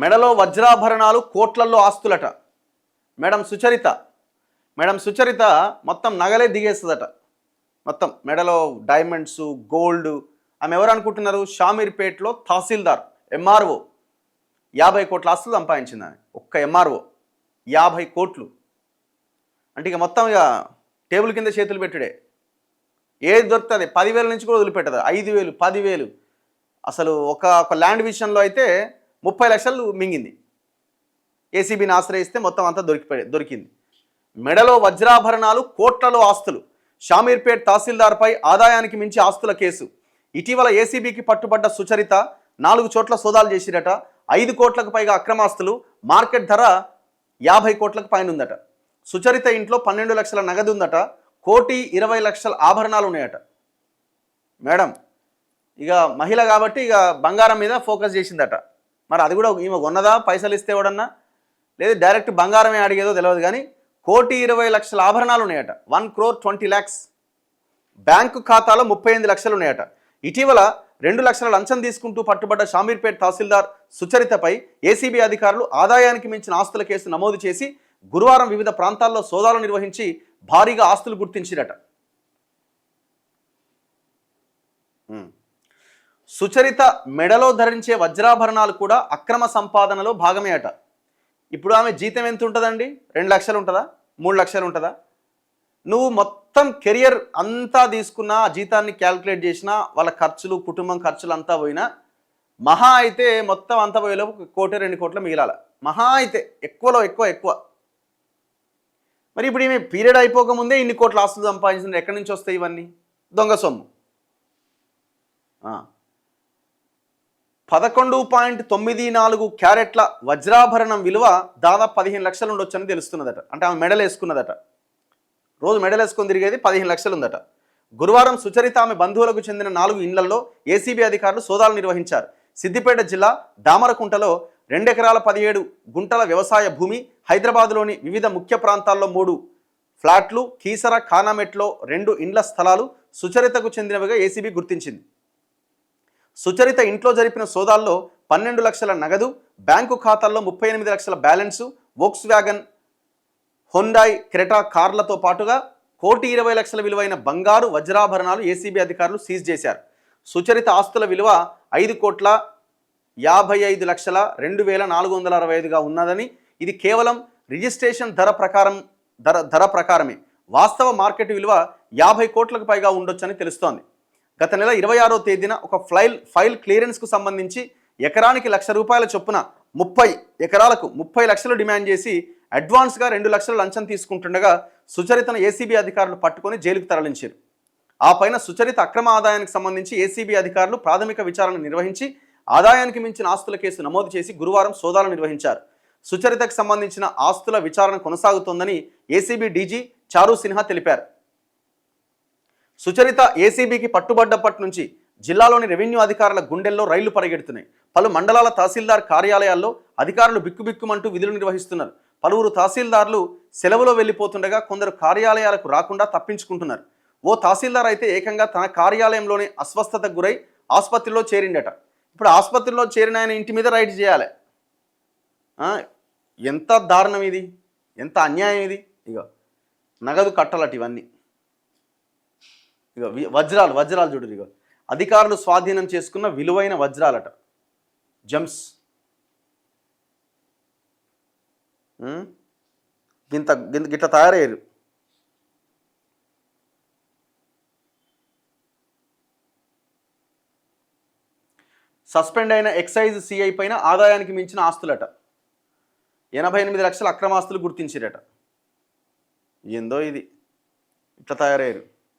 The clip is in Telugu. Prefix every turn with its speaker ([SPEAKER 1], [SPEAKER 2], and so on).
[SPEAKER 1] మెడలో వజ్రాభరణాలు కోట్లల్లో ఆస్తులట. మేడం సుచరిత మొత్తం నగలే దిగేస్తుందట. మొత్తం మెడలో డైమండ్స్, గోల్డ్. ఆమె ఎవరు అనుకుంటున్నారు? షామీర్పేట్లో తహసీల్దార్, ఎంఆర్ఓ. 50 కోట్ల ఆస్తులు సంపాదించింది ఆమె. ఒక్క ఎంఆర్ఓ 50 కోట్లు అంటే ఇక మొత్తం ఇక టేబుల్ కింద చేతులు పెట్టుడే. ఏది దొరుకుతుంది 10,000 నుంచి కూడా వదిలిపెట్టదు. 5,000, 10,000. అసలు ఒక ల్యాండ్ విషయంలో అయితే 30 లక్షలు మింగింది. ఏసీబీని ఆశ్రయిస్తే మొత్తం అంతా దొరికింది. మెడలో వజ్రాభరణాలు, కోట్లలో ఆస్తులు. షామీర్పేట్ తహసీల్దార్పై ఆదాయానికి మించి ఆస్తుల కేసు. ఇటీవల ఏసీబీకి పట్టుబడ్డ సుచరిత 4 చోట్ల సోదాలు చేసిరట. 5 కోట్లకు పైగా అక్రమాస్తులు, మార్కెట్ ధర 50 కోట్లకు పైన ఉందట. సుచరిత ఇంట్లో 12 లక్షల నగదు ఉందట. 1,20,00,000 ఆభరణాలు ఉన్నాయట. మేడం ఇక మహిళ కాబట్టి ఇక బంగారం మీద ఫోకస్ చేసిందట. మరి అది కూడా ఈమె కొన్నదా? పైసలు ఇస్తే ఎవడన్నా, లేదు డైరెక్ట్ బంగారమే అడిగేదో తెలియదు కానీ 1,20,00,000 ఆభరణాలు ఉన్నాయట. 1,20,00,000. బ్యాంకు ఖాతాలో 38 లక్షలు ఉన్నాయట. ఇటీవల 2 లక్షల లంచం తీసుకుంటూ పట్టుబడ్డ షామీర్పేట్ తహసీల్దార్ సుచరితపై ఏసీబీ అధికారులు ఆదాయానికి మించిన ఆస్తుల కేసు నమోదు చేసి గురువారం వివిధ ప్రాంతాల్లో సోదాలు నిర్వహించి భారీగా ఆస్తులు గుర్తించిరట. సుచరిత మెడలో ధరించే వజ్రాభరణాలు కూడా అక్రమ సంపాదనలో భాగమే అట. ఇప్పుడు ఆమె జీతం ఎంత ఉంటుందండి? 2 లక్షలు ఉంటుందా? 3 లక్షలు ఉంటుందా? నువ్వు మొత్తం కెరియర్ అంతా తీసుకున్నా, ఆ జీతాన్ని క్యాల్కులేట్ చేసినా, వాళ్ళ ఖర్చులు, కుటుంబం ఖర్చులు అంతా పోయినా మహా అయితే మొత్తం అంతా పోయేలోపు 1 కోటి 2 కోట్ల మిగిలాల. మహా అయితే ఎక్కువలో ఎక్కువ. మరి ఇప్పుడు ఈమె పీరియడ్ అయిపోకముందే ఇన్ని కోట్ల ఆస్తులు సంపాదించింది. ఎక్కడి నుంచి వస్తాయి ఇవన్నీ? దొంగ సొమ్ము. 11.94 క్యారెట్ల వజ్రాభరణం విలువ దాదాపు 15 లక్షలు ఉండొచ్చని తెలుస్తున్నదట. అంటే ఆమె మెడల్ వేసుకున్నదట. రోజు మెడల్ వేసుకొని తిరిగేది 15 లక్షలు ఉందట. గురువారం సుచరిత ఆమె బంధువులకు చెందిన 4 ఇళ్లలో ఏసీబీ అధికారులు సోదాలు నిర్వహించారు. సిద్దిపేట జిల్లా దామరకుంటలో 2 ఎకరాల 17 గుంటల వ్యవసాయ భూమి, హైదరాబాద్లోని వివిధ ముఖ్య ప్రాంతాల్లో 3 ఫ్లాట్లు, కీసర, ఖానామెట్లో 2 ఇండ్ల స్థలాలు సుచరితకు చెందినవిగా ఏసీబీ గుర్తించింది. సుచరిత ఇంట్లో జరిపిన సోదాల్లో 12 లక్షల నగదు, బ్యాంకు ఖాతాల్లో 38 లక్షల బ్యాలెన్సు, వోక్స్ వ్యాగన్, హొండాయ్, క్రెటా కార్లతో పాటుగా 1,20,00,000 విలువైన బంగారు, వజ్రాభరణాలు ఏసీబీ అధికారులు సీజ్ చేశారు. సుచరిత ఆస్తుల విలువ 5,55,02,465గా ఉన్నదని, ఇది కేవలం రిజిస్ట్రేషన్ ధర ప్రకారమే. వాస్తవ మార్కెట్ విలువ 50 కోట్లకు పైగా ఉండొచ్చని తెలుస్తోంది. గత నెల 26వ తేదీన ఒక ఫైల్ క్లియరెన్స్కు సంబంధించి ఎకరానికి ₹1,00,000 చొప్పున 30 ఎకరాలకు 30 లక్షలు డిమాండ్ చేసి అడ్వాన్స్గా 2 లక్షల లంచం తీసుకుంటుండగా సుచరితను ఏసీబీ అధికారులు పట్టుకొని జైలుకు తరలించారు. ఆ పైన సుచరిత అక్రమ ఆదాయానికి సంబంధించి ఏసీబీ అధికారులు ప్రాథమిక విచారణ నిర్వహించి ఆదాయానికి మించిన ఆస్తుల కేసు నమోదు చేసి గురువారం సోదాలు నిర్వహించారు. సుచరితకు సంబంధించిన ఆస్తుల విచారణ కొనసాగుతోందని ఏసీబీ డీజీ చారు సిన్హా తెలిపారు. సుచరిత ఏసీబీకి పట్టుబడ్డప్పటి నుంచి జిల్లాలోని రెవెన్యూ అధికారుల గుండెల్లో రైళ్లు పరిగెడుతున్నాయి. పలు మండలాల తహసీల్దార్ కార్యాలయాల్లో అధికారులు బిక్కుబిక్కుమంటూ విధులు నిర్వహిస్తున్నారు. పలువురు తహసీల్దార్లు సెలవులో వెళ్లిపోతుండగా కొందరు కార్యాలయాలకు రాకుండా తప్పించుకుంటున్నారు. ఓ తహసీల్దార్ అయితే ఏకంగా తన కార్యాలయంలోనే అస్వస్థతకు గురై ఆసుపత్రిలో చేరిండట. ఇప్పుడు ఆసుపత్రిలో చేరిన ఆయన ఇంటి మీద రైడ్ చేయాలి. ఎంత దారుణం ఇది, ఎంత అన్యాయం ఇది. ఇక నగదు కట్టాలట ఇవన్నీ. ఇక వజ్రాలు చూడు. ఇక అధికారులు స్వాధీనం చేసుకున్న విలువైన వజ్రాలట, జమ్స్. గిట్ల తయారయ్యారు. సస్పెండ్ అయిన ఎక్సైజ్ సిఐ పైన ఆదాయానికి మించిన ఆస్తులట. 88 లక్షల అక్రమాస్తులు గుర్తించారట. ఏందో ఇది, ఇట్లా తయారయ్యారు.